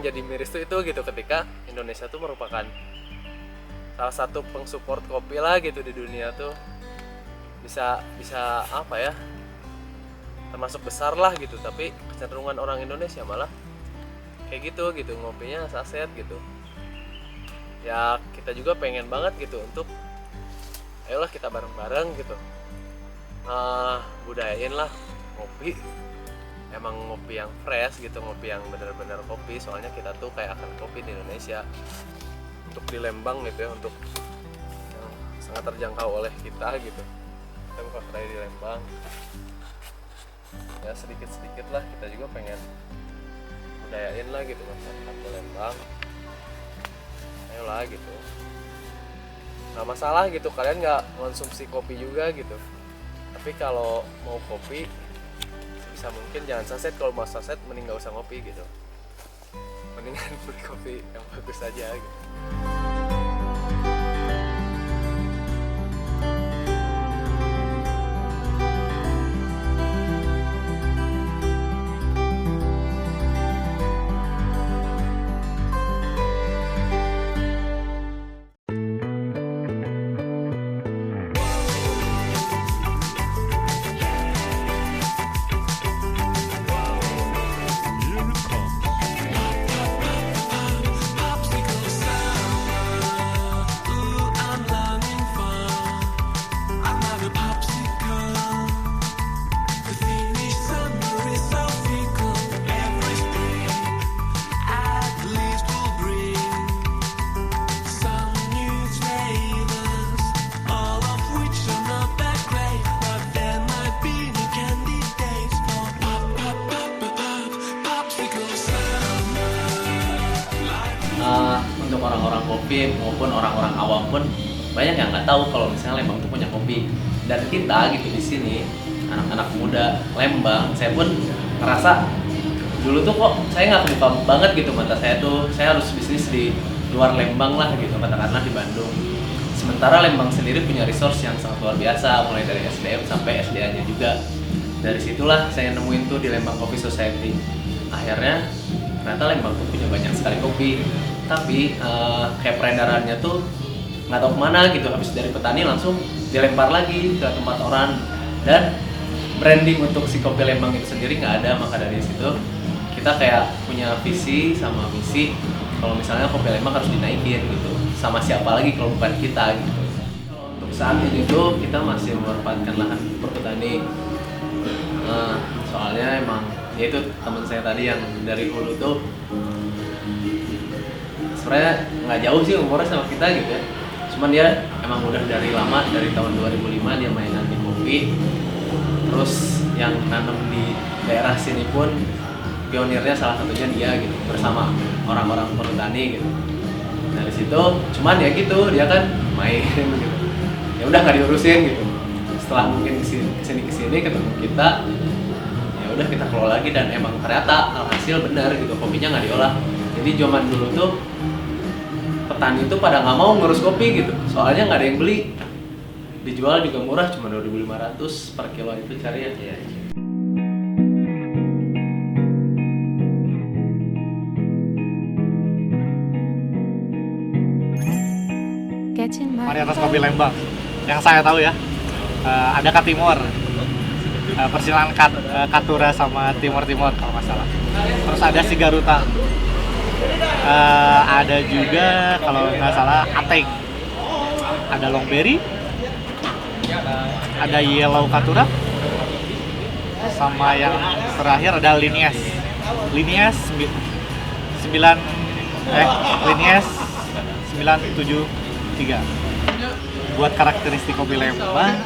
yang jadi miris tuh itu gitu, ketika Indonesia tuh merupakan salah satu pengsupport kopi lah gitu di dunia tuh, bisa bisa apa ya, termasuk besar lah gitu, tapi kecenderungan orang Indonesia malah kayak gitu gitu, ngopinya saset gitu. Ya kita juga pengen banget gitu untuk ayolah kita bareng-bareng gitu, budayain lah ngopi, emang ngopi yang fresh gitu, ngopi yang bener-bener kopi. Soalnya kita tuh kayak akan kopi di Indonesia, untuk di Lembang gitu ya, untuk yang sangat terjangkau oleh kita gitu. Kita buka kedai di Lembang, ya sedikit-sedikit lah kita juga pengen budayain lah gitu masyarakat di Lembang. Ayolah gitu, nggak masalah gitu kalian nggak konsumsi kopi juga gitu, tapi kalau mau kopi bisa mungkin jangan saset. Kalau mau saset mending nggak usah ngopi gitu, mendingan beli kopi yang bagus aja gitu. Untuk orang-orang kopi maupun orang-orang awam pun banyak yang nggak tahu kalau misalnya Lembang tuh punya kopi. Dan kita gitu di sini, anak-anak muda Lembang, saya pun ngerasa dulu tuh kok saya nggak kebuka banget gitu mata saya tuh, saya harus bisnis di luar Lembang lah gitu, katakanlah di Bandung. Sementara Lembang sendiri punya resource yang sangat luar biasa, mulai dari SDM sampai SDA-nya juga. Dari situlah saya nemuin tuh di Lembang Coffee Society. Akhirnya ternyata Lembang tuh punya banyak sekali kopi, tapi kayak peredarannya tuh nggak tahu kemana gitu, habis dari petani langsung dilempar lagi ke tempat orang, dan branding untuk si kopi Lembang itu sendiri nggak ada. Maka dari situ kita kayak punya visi sama misi, kalau misalnya kopi Lembang harus dinaikin gitu, sama siapa lagi kalau bukan kita gitu. Untuk saat ini tuh kita masih memanfaatkan lahan pertani, soalnya emang ya itu teman saya tadi yang dari hulu tuh sebenarnya nggak jauh sih umurnya sama kita gitu ya, cuman dia emang udah dari lama, dari tahun 2005 dia mainan di kopi, terus yang nanam di daerah sini pun pionirnya salah satunya dia gitu, bersama orang-orang perhutani gitu. Dari situ cuman ya gitu, dia kan main gitu, ya udah nggak diurusin gitu. Setelah mungkin kesini ketemu kita, ya udah kita kelola lagi, dan emang ternyata alhasil benar gitu, kopinya nggak diolah. Jadi zaman dulu tuh petani tuh pada nggak mau ngurus kopi gitu, soalnya nggak ada yang beli, dijual juga murah, cuma 2.500 per kilo itu cari ya. Varietas kopi Lembang yang saya tahu ya, ada Katimor, persilangan Katura sama Timor kalau nggak salah. Terus ada Sigaruta, ada juga kalau nggak salah Ateng, ada Longberry, ada Yellow Katura, sama yang terakhir ada Linies 973. Buat karakteristik kopi Lembang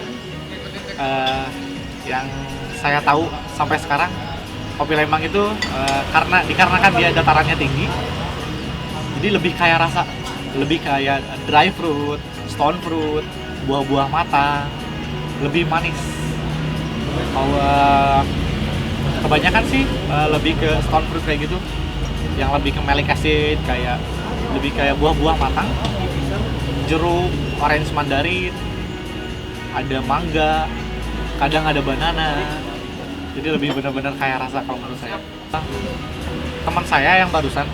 yang saya tahu sampai sekarang, kopi Lembang itu dikarenakan dia datarannya tinggi, jadi lebih kaya rasa, lebih kaya dry fruit, stone fruit, buah-buah matang, lebih manis. Kalau kebanyakan sih lebih ke stone fruit kayak gitu, yang lebih ke malic acid, kayak lebih kayak buah-buah matang, jeruk, orange mandarin, ada mangga, kadang ada banana. Jadi lebih benar-benar kaya rasa kalau menurut saya. teman saya yang barusan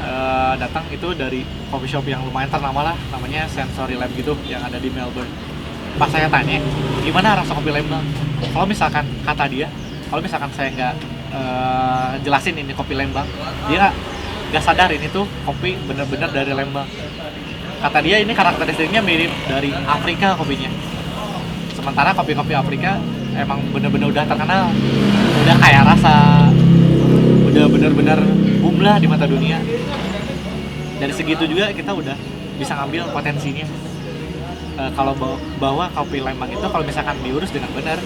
datang itu dari coffee shop yang lumayan ternama lah, namanya Sensory Lab gitu, yang ada di Melbourne. Pas saya tanya, gimana rasa kopi Lembang? Kalau misalkan kata dia, kalau misalkan saya nggak jelasin ini kopi Lembang, dia nggak sadar ini tuh kopi bener-bener dari Lembang. Kata dia ini karakteristiknya mirip dari Afrika kopinya. Sementara kopi-kopi Afrika emang bener-bener udah terkenal, udah kaya rasa, udah bener-bener boom lah di mata dunia. Dari segitu juga kita udah bisa ngambil potensinya. Kalau bahwa kopi Lembang itu kalau misalkan diurus dengan benar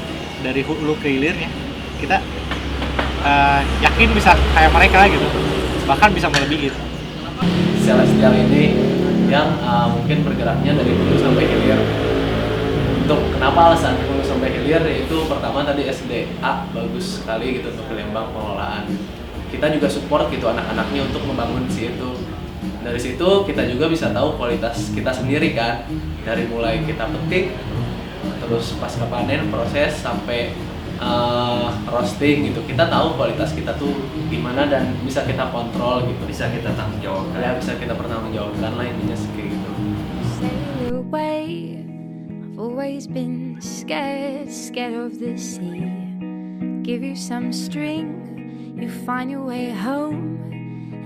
dari hulu ke hilirnya, kita yakin bisa kayak mereka gitu, bahkan bisa melebihi gitu. Celestial ini yang mungkin bergeraknya dari hulu sampai hilir. Untuk kenapa alasan hulu sampai hilir, yaitu pertama tadi SDA bagus sekali gitu untuk Lembang pengelolaan. Kita juga support gitu anak-anaknya untuk membangun itu. Dari situ kita juga bisa tahu kualitas kita sendiri kan, dari mulai kita petik, terus pasca panen proses sampai roasting gitu. Kita tahu kualitas kita tuh gimana dan bisa kita kontrol gitu. Bisa kita tanggung jawabkan. Ya bisa kita pertanggungjawabkan lah intinya kayak gitu. Sail away. I've always been scared of the sea. Give you some string, you find your way home,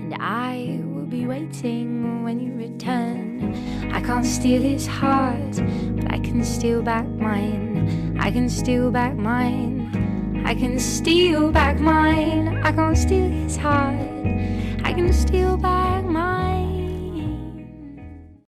and I will be waiting when you return. I can't steal his heart, but I can steal back mine. I can steal back mine. I can steal back mine. I can't steal his heart. I can steal back mine.